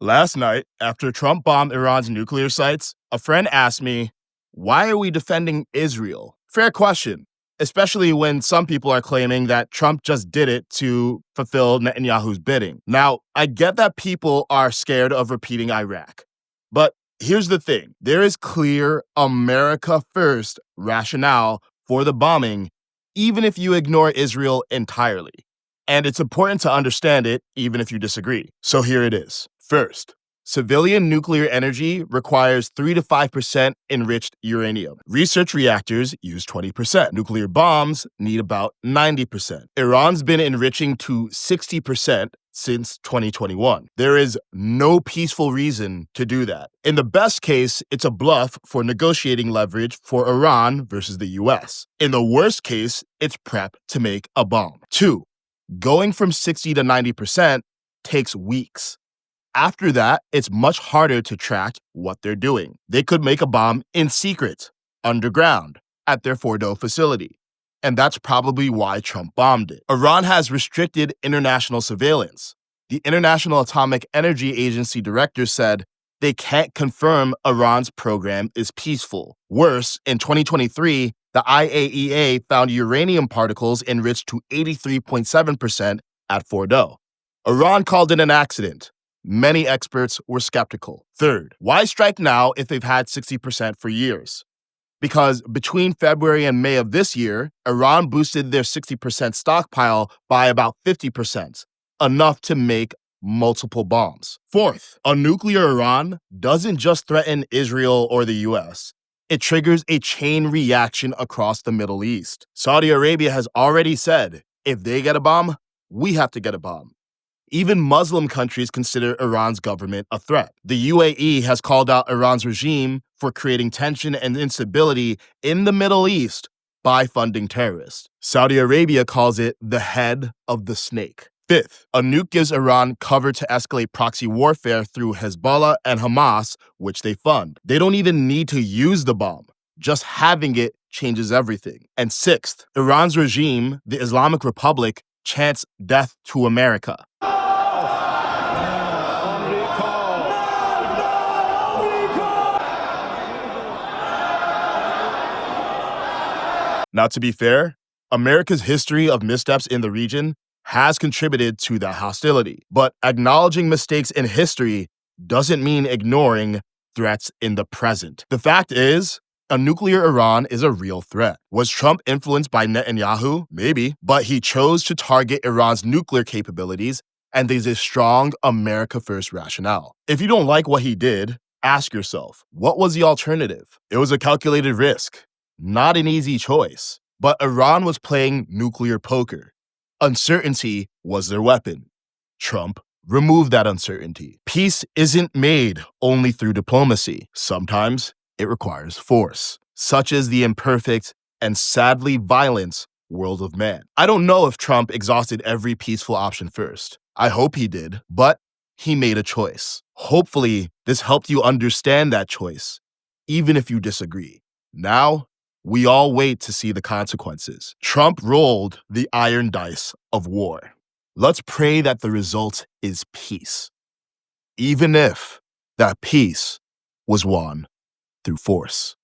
Last night, after Trump bombed Iran's nuclear sites, a friend asked me, why are we defending Israel? Fair question, especially when some people are claiming that Trump just did it to fulfill Netanyahu's bidding. Now, I get that people are scared of repeating Iraq, but here's the thing there is clear America first rationale for the bombing, even if you ignore Israel entirely. And it's important to understand it, even if you disagree. So here it is. First, civilian nuclear energy requires 3 to 5% enriched uranium. Research reactors use 20%. Nuclear bombs need about 90%. Iran's been enriching to 60% since 2021. There is no peaceful reason to do that. In the best case, it's a bluff for negotiating leverage for Iran versus the US. In the worst case, it's prep to make a bomb. Two, going from 60 to 90% takes weeks. After that, it's much harder to track what they're doing. They could make a bomb in secret, underground, at their Fordo facility. And that's probably why Trump bombed it. Iran has restricted international surveillance. The International Atomic Energy Agency director said they can't confirm Iran's program is peaceful. Worse, in 2023, the IAEA found uranium particles enriched to 83.7% at Fordo. Iran called it an accident. Many experts were skeptical. Third, why strike now if they've had 60% for years? Because between February and May of this year, Iran boosted their 60% stockpile by about 50%, enough to make multiple bombs. Fourth, a nuclear Iran doesn't just threaten Israel or the US. It triggers a chain reaction across the Middle East. Saudi Arabia has already said, if they get a bomb, we have to get a bomb. Even Muslim countries consider Iran's government a threat. The UAE has called out Iran's regime for creating tension and instability in the Middle East by funding terrorists. Saudi Arabia calls it the head of the snake. Fifth, a nuke gives Iran cover to escalate proxy warfare through Hezbollah and Hamas, which they fund. They don't even need to use the bomb. Just having it changes everything. And sixth, Iran's regime, the Islamic Republic, chants death to America. Now, to be fair, America's history of missteps in the region has contributed to that hostility. But acknowledging mistakes in history doesn't mean ignoring threats in the present. The fact is, a nuclear Iran is a real threat. Was Trump influenced by Netanyahu? Maybe. But he chose to target Iran's nuclear capabilities, and there's a strong America First rationale. If you don't like what he did, ask yourself, what was the alternative? It was a calculated risk, not an easy choice. But Iran was playing nuclear poker. Uncertainty was their weapon. Trump removed that uncertainty. Peace isn't made only through diplomacy. Sometimes it requires force, such as the imperfect and sadly violent world of man. I don't know if Trump exhausted every peaceful option first. I hope he did, but he made a choice. Hopefully, this helped you understand that choice, even if you disagree. Now, we all wait to see the consequences. Trump rolled the iron dice of war. Let's pray that the result is peace, even if that peace was won through force.